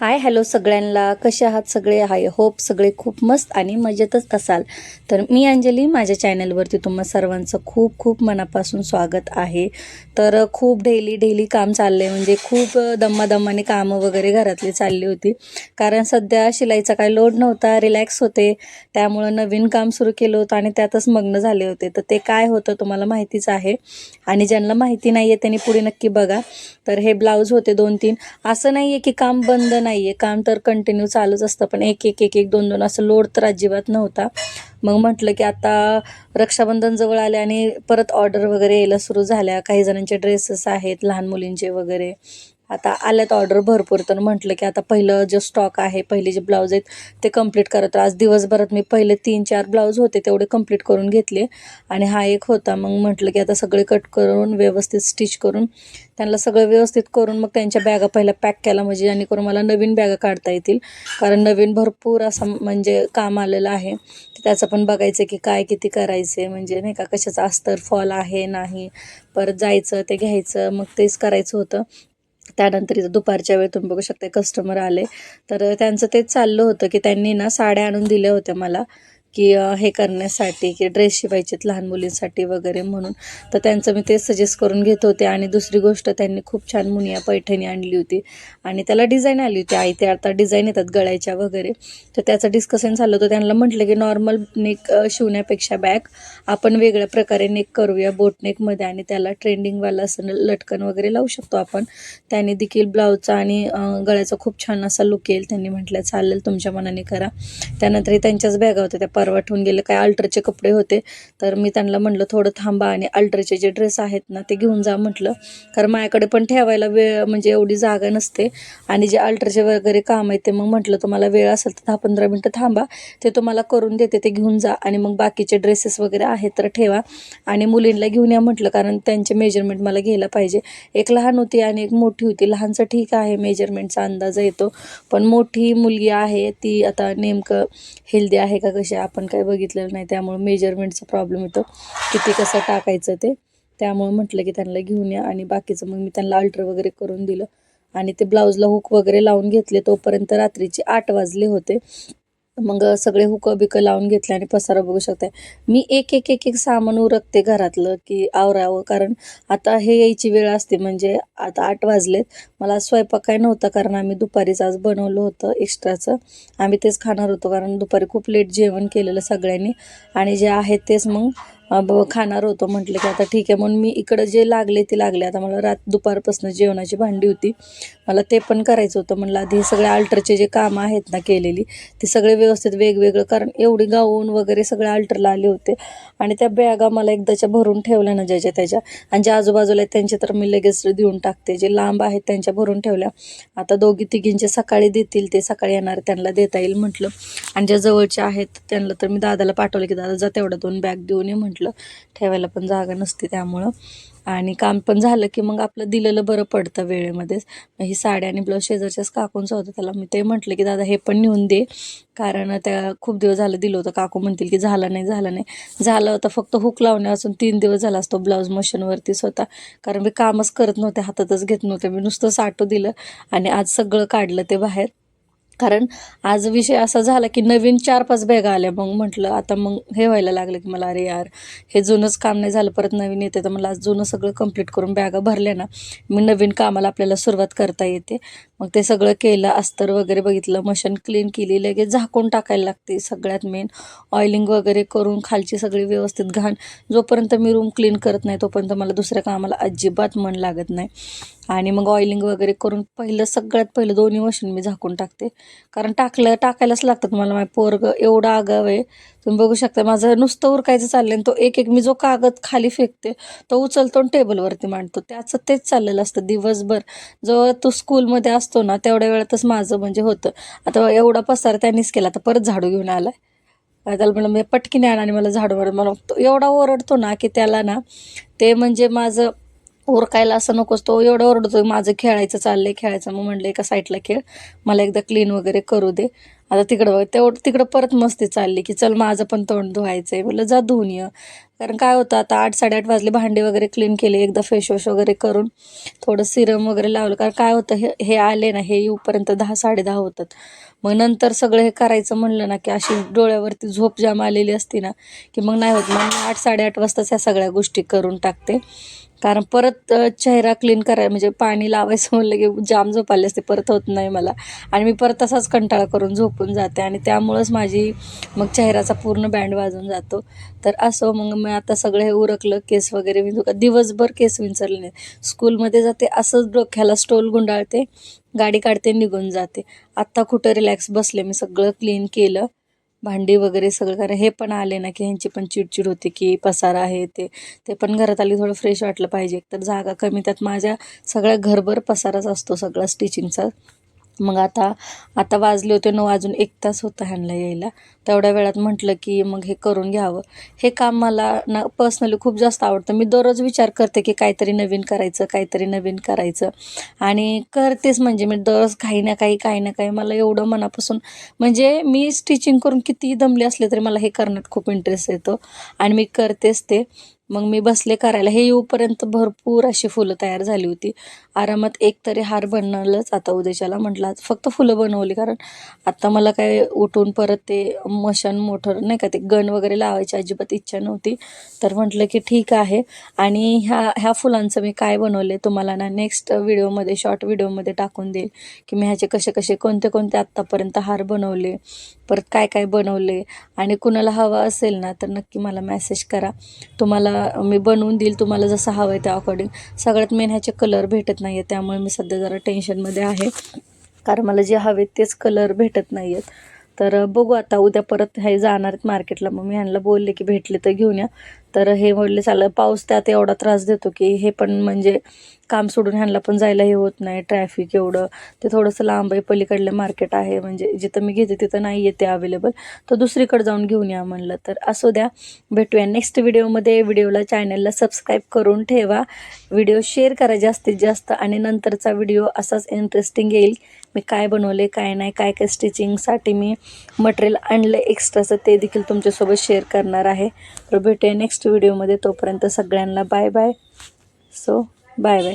Hi hello सगळ्यांना, कसे आहात सगळे? आय होप सगळे खूप मस्त आणि मजेतच असाल. तर मी अंजली, माझ्या चॅनलवरती तुम्हा सर्वांचं खूप खूप मनापासून स्वागत आहे. तर खूप डेली काम चाललं आहे, म्हणजे खूप दमादमाने कामं वगैरे घरातली चालली होती. कारण सध्या शिलाईचा काही लोड नव्हता, रिलॅक्स होते, त्यामुळं नवीन काम सुरू केलं होतं आणि त्यातच मग्न झाले होते. तर ते काय होतं तुम्हाला माहितीच आहे, आणि ज्यांना माहिती नाही आहे त्यांनी पुढे नक्की बघा. तर हे ब्लाऊज होते 2-3. असं नाही आहे की काम बंद नाही आहे, काम तर कंटिन्यू चालूच असतं, पण एक एक एक एक 2-2 असं लोड तर अजिबात नव्हता. मग म्हटलं की आता रक्षाबंधन जवळ आले आणि परत ऑर्डर वगैरे यायला सुरू झाल्या. काही जणांचे ड्रेसेस आहेत लहान मुलींचे वगैरे, आता आल्यात ऑर्डर भरपूर. तर म्हटलं की आता पहिलं जो स्टॉक आहे, पहिले जे ब्लाऊज आहेत ते कंप्लीट करत. आज दिवसभरात मी पहिले 3-4 ब्लाऊज होते तेवढे कंप्लीट करून घेतले, आणि हा एक होता. मग म्हटलं की आता सगळे कट करून व्यवस्थित स्टिच करून त्यांना सगळं व्यवस्थित करून मग त्यांच्या बॅगा पहिल्या पॅक केला, म्हणजे जेणेकरून मला नवीन बॅगा काढता येतील. कारण नवीन भरपूर असं म्हणजे काम आलेलं आहे, त्याचं पण बघायचं की काय किती करायचे, म्हणजे नाही का, कशाचं अस्तर फॉल आहे नाही, परत जायचं ते घ्यायचं, मग तेच करायचं होतं. त्यानंतर इथं दुपारच्या वेळ तुम्ही बघू शकता कस्टमर आले, तर त्यांचं तेच चाललं होतं की त्यांनी ना साड्या आणून दिल्या होत्या मला, की हे करण्यासाठी, की ड्रेस शिवायचेत लहान मुलींसाठी वगैरे म्हणून. तर त्यांचं मी तेच सजेस्ट करून घेत होते. आणि दुसरी गोष्ट, त्यांनी खूप छान मुनिया पैठणी आणली होती आणि त्याला डिझाईन आली होती. आई ते आता डिझाईन येतात गळ्याच्या वगैरे, तर त्याचं डिस्कशन झालं होतं. त्यांना म्हटलं की नॉर्मल नेक शिवण्यापेक्षा बॅग आपण वेगळ्या प्रकारे नेक करूया बोटनेकमध्ये, आणि त्याला ट्रेंडिंगवाला असं लटकन वगैरे लावू शकतो आपण. त्याने देखील ब्लाऊजचा आणि गळ्याचा खूप छान असा लुक येईल. त्यांनी म्हटलं चालेल, तुमच्या मनाने करा. त्यानंतर त्यांच्याच बॅगा होत्या, त्या परवा ठेवून गेले. काय अल्टरचे कपडे होते, तर मी त्यांना म्हटलं थोडं थांबा आणि अल्टरचे जे ड्रेस आहेत ना ते घेऊन जा म्हटलं. कारण माझ्याकडे पण ठेवायला वेळ म्हणजे एवढी जागा नसते, आणि जे अल्टरचे वगैरे काम आहे ते मग म्हटलं तुम्हाला वेळ असेल तर 10-15 मिनटं थांबा, ते तुम्हाला करून देते, ते घेऊन जा. आणि मग बाकीचे ड्रेसेस वगैरे आहेत तर ठेवा, आणि मुलींना घेऊन या म्हटलं, कारण त्यांचे मेजरमेंट मला घ्यायला पाहिजे. एक लहान होती आणि एक मोठी होती. लहानचं ठीक आहे, मेजरमेंटचा अंदाज येतो, पण मोठी मुलगी आहे ती आता नेमकं हेल्दी आहे का कशी आपण काही बघितलेलं नाही, त्यामुळे मेजरमेंटचा प्रॉब्लेम येतो, किती कसं टाकायचं ते. त्यामुळे म्हटलं की त्यांना घेऊन या, आणि बाकीचं मग मी त्यांना अल्टर वगैरे करून दिलं, आणि ते ब्लाऊजला हुक वगैरे लावून घेतले. तोपर्यंत रात्रीचे 8 वाजले होते. मग सगळे हुकं बिकं लावून घेतले, आणि पसारा बघू शकताय. मी एक एक एक एक सामान उरकते घरातलं की आवरावं, कारण आता हे यायची वेळ असते. म्हणजे आता 8 वाजलेत, मला स्वयंपाक काय नव्हता, कारण आम्ही दुपारीच आज बनवलं होतं एक्स्ट्राचं. आम्ही तेच खाणार होतो, कारण दुपारी खूप लेट जेवण केलेलं सगळ्यांनी, आणि जे आहे तेच मग खाणार होतो. म्हटलं की आता ठीक आहे, म्हणून मी इकडं जे लागले ते लागले. आता मला दुपारपासून जेवणाची भांडी होती, मला ते पण करायचं होतं. म्हणलं आधी हे सगळे अल्टरचे जे कामं आहेत ना केलेली, ते सगळे व्यवस्थित वेगवेगळं, कारण एवढी गाऊन वगैरे सगळे अल्टरला आले होते. आणि त्या बॅगा मला एकदाच्या भरून ठेवल्या ना ज्याच्या त्याच्या, आणि ज्या आजूबाजूला आहेत त्यांचे तर मी लगेच देऊन टाकते. जे लांब आहेत त्यांच्या भरून ठेवल्या. आता दोघी तिघींचे सकाळी देतील, ते सकाळी येणार त्यांना देता येईल म्हटलं. आणि ज्या जवळच्या आहेत त्यांना तर मी दादाला पाठवलं की दादा जा तेवढा 2 बॅग देऊन ये म्हटलं, ठेवायला पण जागा नसते त्यामुळं. आणि काम पण झालं की मग आपलं दिलेलं बरं पडतं वेळेमध्येच. ही साडी आणि ब्लाऊज शेजारच्याच काकूंचं होतं, त्याला मी ते म्हटलं की दादा हे पण नेऊन दे, कारण त्या खूप दिवस झालं दिलं होतं. काकू म्हणतील की झालं नाही झालं नाही, झालं होतं. फक्त हुक लावण्यापासून 3 दिवस झाला असतो, ब्लाऊज मशीनवरतीच होता, कारण मी कामच करत नव्हते, हातातच घेत नव्हते. मी नुसतं साठू दिलं आणि आज सगळं काढलं ते बाहेर. कारण आज विषय असा झाला की नवीन 4-5 बॅगा आल्या. मग म्हटलं आता मग हे व्हायला लागलं की मला, अरे यार हे जुनंच काम नाही झालं, परत नवीन येते. तर मला आज जुनं सगळं कंप्लीट करून बॅगा भरल्या ना, मग नवीन कामाला आपल्याला सुरुवात करता येते. मग ते सगळं केलं, अस्तर वगैरे बघितलं, मशीन क्लीन केली, लगेच झाकून टाकायला लागते. सगळ्यात मेन ऑइलिंग वगैरे करून खालची सगळी व्यवस्थित घाण, जोपर्यंत मी रूम क्लीन करत नाही तोपर्यंत मला दुसऱ्या कामाला अजिबात मन लागत नाही. आणि मग ऑइलिंग वगैरे करून सगळ्यात पहिलं दोन्ही मशीन मी झाकून टाकते, कारण टाकायलाच लागतात मला. माझं पोरगं एवढा आगाव आहे, तुम्ही बघू शकता. माझं नुसतं उरकायचं चाललं, आणि तो एक एक मी जो कागद खाली फेकते तो उचलतो आणि टेबलवरती मांडतो. त्याचं तेच चाललेलं असतं दिवसभर. जेव्हा तो स्कूलमध्ये असतो ना तेवढ्या वेळातच माझं म्हणजे होतं. आता एवढा पसार त्यांनीच केला, आता परत झाडू घेऊन आलाय. त्याला म्हणलं मी पटकीने आण, आणि मला झाडू मार. मला तो एवढा ओरडतो ना की त्याला ना ते म्हणजे माझं उरकायला असं नकोच. तो एवढं ओरडतो, माझं खेळायचं चाललंय खेळायचं. मग म्हणलं एका साईडला खेळ, मला एकदा क्लीन वगैरे करू दे. आता तिकडं बघ तिकडं परत मस्ती चालली की चल माझं पण तोंड धुवायचं आहे. म्हटलं जा धुवून ये. कारण काय होतं आता 8-8:30 वाजले, भांडे वगैरे क्लीन केले, एकदा फेस वॉश वगैरे करून थोडं सिरम वगैरे लावलं. कारण काय होतं हे हे आले ना, हे येऊपर्यंत 10-10:30 होतात. मग नंतर सगळं हे करायचं म्हणलं ना की अशी डोळ्यावरती झोप जाम आलेली असते ना की मग नाही होत. मग मी 8-8:30 वाजताच ह्या सगळ्या गोष्टी करून टाकते. कारण परत चेहरा क्लीन करायला म्हणजे पाणी लावायचं म्हणलं की जाम झोप आली असते, परत होत नाही मला. आणि मी परत तसाच कंटाळा करून झोपून जाते आणि त्यामुळंच माझी मग चेहऱ्याचा पूर्ण बँड वाजून जातो. तर असं मग मी आता सगळं हे उरकलं, केस वगैरे दिवसभर केस विंचरले नाही. स्कूलमध्ये जाते असंच डोक्याला स्टोल गुंडाळते, गाडी काढते, निघून जाते. आत्ता कुठं रिलॅक्स बसले, मी सगळं क्लीन केलं, भांडी वगैरे सगळं. कारण हे पण आले ना की ह्यांची पण चिडचिड होते की पसारा आहे ते पण घरात आली थोडं फ्रेश वाटलं पाहिजे. तर जागा कमी, त्यात माझ्या सगळ्या घरभर पसाराच असतो सगळा स्टिचिंगचा. मग आता वाजले होते 9, अजून 1 तास होता ह्यांना यायला. तेवढ्या वेळात म्हटलं की मग हे करून घ्यावं. हे काम मला ना पर्सनली खूप जास्त आवडतं. मी दररोज विचार करते की काहीतरी नवीन करायचं, काहीतरी नवीन करायचं आणि करतेच. म्हणजे मी दररोज काही ना काही मला एवढं मनापासून, म्हणजे मी स्टिचिंग करून कितीही दमले असले तरी मला हे करण्यात खूप इंटरेस्ट येतो आणि मी करतेच ते. मग मी बसले करायला. हे येऊपर्यंत भरपूर अशी फुलं तयार झाली होती. आरामात एक तरी हार बनवलंच आता उद्याच्याला. म्हटलं आज फक्त फुलं बनवली, कारण आता मला काय उठून परत ते मशन मोटर नाही का, ते गन वगैरे लावायची अजिबात इच्छा नव्हती. तर म्हटलं की ठीक आहे. आणि ह्या फुलांचं मी काय बनवले तुम्हाला ना नेक्स्ट व्हिडिओमध्ये, शॉर्ट व्हिडिओमध्ये टाकून देईल की मी ह्याचे कसे कोणते आत्तापर्यंत हार बनवले, परत काय बनवले. आणि कुणाला हवा असेल ना तर नक्की मला मेसेज करा, तुम्हाला मी बनवून देईल तुम्हाला जसं हवं आहे त्या अकॉर्डिंग. सगळ्यात मेन ह्याचे कलर भेटत नाही आहे, त्यामुळे मी सध्या जरा टेन्शनमध्ये आहे, कारण मला जे हवेत तेच कलर भेटत नाही आहेत. तर बघू आता उद्या परत हे जाणार आहेत मार्केटला. मग मी ह्यांना बोलले की भेटले तर घेऊन या. तर हे म्हटले चालेल. पाऊस त्यात एवढा त्रास देतो की हे पण म्हणजे काम सोडून ह्यांना पण जायला हे होत नाही. ट्रॅफिक एवढं, ते थोडंसं लांब आहे, पलीकडलं मार्केट आहे, म्हणजे जिथं मी घेते तिथं नाही आहे ते अवेलेबल, तर दुसरीकडे जाऊन घेऊन या म्हणलं. तर असू द्या, भेटूया नेक्स्ट व्हिडिओमध्ये. व्हिडिओला चॅनलला सबस्क्राईब करून ठेवा, व्हिडिओ शेअर करा जास्तीत जास्त, आणि नंतरचा व्हिडिओ असाच इंटरेस्टिंग येईल. मी काय बनवले काय नाही, काय स्टिचिंगसाठी मी मटेरियल आणलं एक्स्ट्राचं, ते देखील तुमच्यासोबत शेअर करणार आहे. तर भेटूया नेक्स्ट व्हिडिओमध्ये. तोपर्यंत सगळ्यांना बाय बाय. बाय.